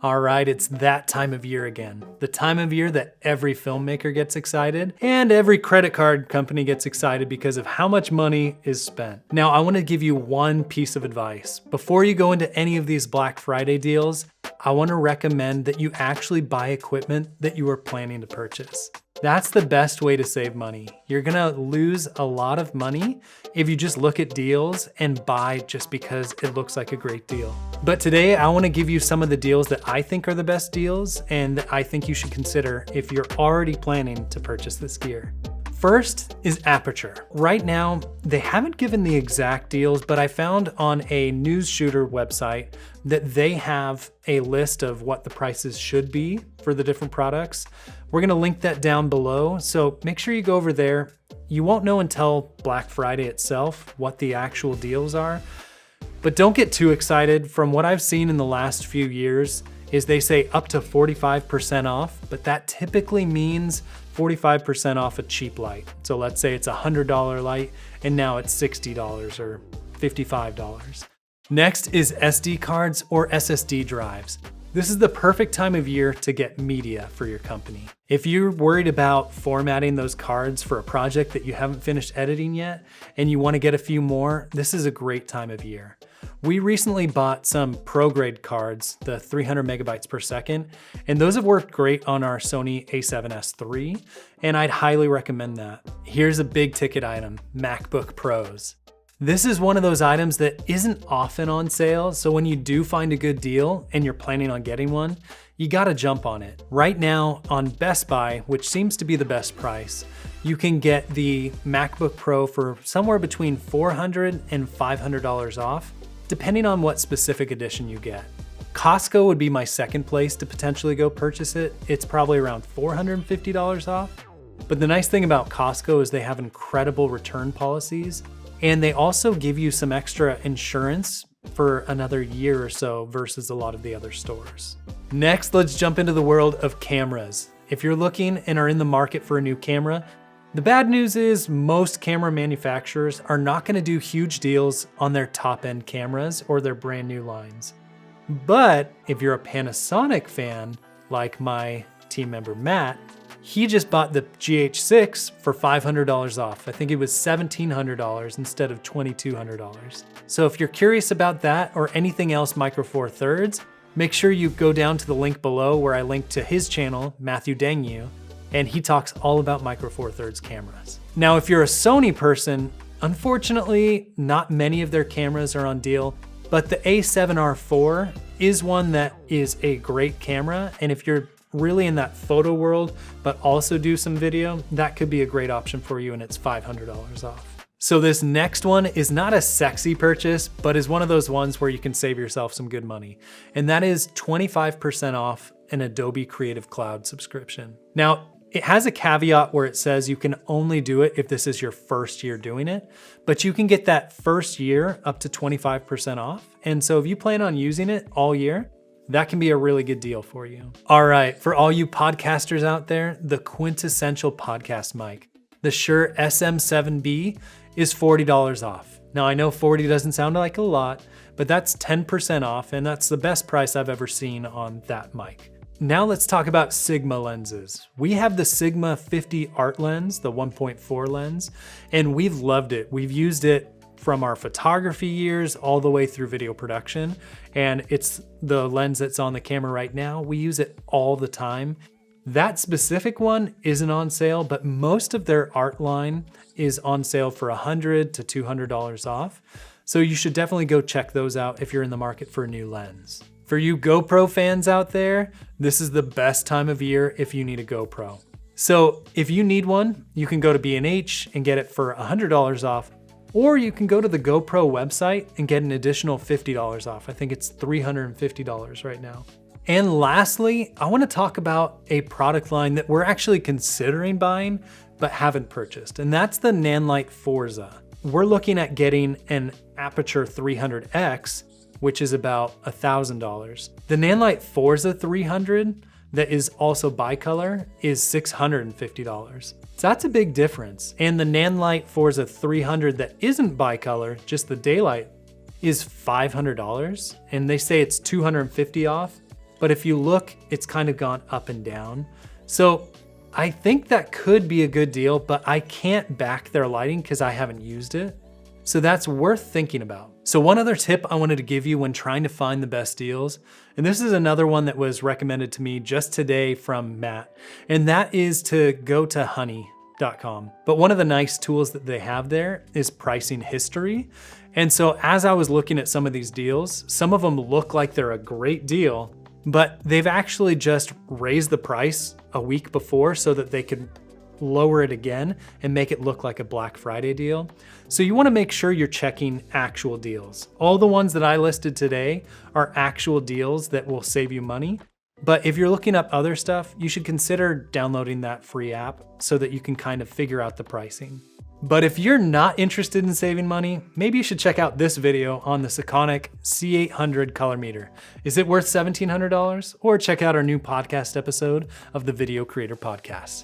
All right, it's that time of year again. The time of year that every filmmaker gets excited and every credit card company gets excited because of how much money is spent. Now, I want to give you one piece of advice. Before you go into any of these Black Friday deals, I want to recommend that you actually buy equipment that you are planning to purchase. That's the best way to save money. You're gonna lose a lot of money if you just look at deals and buy just because it looks like a great deal. But today I wanna give you some of the deals that I think are the best deals and that I think you should consider if you're already planning to purchase this gear. First is Aputure. Right now, they haven't given the exact deals, but I found on a news shooter website that they have a list of what the prices should be for the different products. We're gonna link that down below, so make sure you go over there. You won't know until Black Friday itself what the actual deals are, but don't get too excited. From what I've seen in the last few years is they say up to 45% off, but that typically means 45% off a cheap light. So let's say it's a $100 light and now it's $60 or $55. Next is SD cards or SSD drives. This is the perfect time of year to get media for your company. If you're worried about formatting those cards for a project that you haven't finished editing yet and you want to get a few more, this is a great time of year. We recently bought some pro-grade cards, the 300 megabytes per second, and those have worked great on our Sony a7S III, and I'd highly recommend that. Here's a big ticket item, MacBook Pros. This is one of those items that isn't often on sale, so when you do find a good deal and you're planning on getting one, you gotta jump on it. Right now on Best Buy, which seems to be the best price, you can get the MacBook Pro for somewhere between $400 and $500 off, depending on what specific edition you get. Costco would be my second place to potentially go purchase it. It's probably around $450 off. But the nice thing about Costco is they have incredible return policies, and they also give you some extra insurance for another year or so versus a lot of the other stores. Next, let's jump into the world of cameras. If you're looking and are in the market for a new camera, the bad news is most camera manufacturers are not gonna do huge deals on their top-end cameras or their brand new lines. But if you're a Panasonic fan, like my team member Matt, he just bought the GH6 for $500 off. I think it was $1,700 instead of $2,200. So if you're curious about that or anything else Micro Four Thirds, make sure you go down to the link below where I link to his channel, Matthew Dangyu, and he talks all about Micro Four Thirds cameras. Now, if you're a Sony person, unfortunately, not many of their cameras are on deal, but the a7R4 is one that is a great camera, and if you're really in that photo world, but also do some video, that could be a great option for you, and it's $500 off. So this next one is not a sexy purchase, but is one of those ones where you can save yourself some good money. And that is 25% off an Adobe Creative Cloud subscription. Now, it has a caveat where it says you can only do it if this is your first year doing it, but you can get that first year up to 25% off. And so if you plan on using it all year, that can be a really good deal for you. All right, for all you podcasters out there, the quintessential podcast mic, the Shure SM7B is $40 off. Now I know 40 doesn't sound like a lot, but that's 10% off, and that's the best price I've ever seen on that mic. Now let's talk about Sigma lenses. We have the Sigma 50 Art lens, the 1.4 lens, and we've loved it. We've used it from our photography years all the way through video production, and it's the lens that's on the camera right now. We use it all the time. That specific one isn't on sale, but most of their art line is on sale for $100 to $200 off. So you should definitely go check those out if you're in the market for a new lens. For you GoPro fans out there, this is the best time of year if you need a GoPro. So if you need one, you can go to B&H and get it for $100 off, or you can go to the GoPro website and get an additional $50 off. I think it's $350 right now. And lastly, I want to talk about a product line that we're actually considering buying, but haven't purchased, and that's the Nanlite Forza. We're looking at getting an Aputure 300X, which is about $1,000. The Nanlite Forza 300 that is also bicolor is $650. So that's a big difference. And the Nanlite Forza 300 that isn't bicolor, just the daylight, is $500. And they say it's $250 off. but if you look, it's kind of gone up and down. So I think that could be a good deal, but I can't back their lighting because I haven't used it. So that's worth thinking about. So one other tip I wanted to give you when trying to find the best deals, and this is another one that was recommended to me just today from Matt, and that is to go to honey.com. But one of the nice tools that they have there is pricing history. And so as I was looking at some of these deals, some of them look like they're a great deal, but they've actually just raised the price a week before so that they could lower it again and make it look like a Black Friday deal. So you want to make sure you're checking actual deals. All the ones that I listed today are actual deals that will save you money. But if you're looking up other stuff, you should consider downloading that free app so that you can kind of figure out the pricing. But if you're not interested in saving money, maybe you should check out this video on the Sekonic C800 color meter. Is it worth $1,700? Or check out our new podcast episode of the Video Creator Podcast.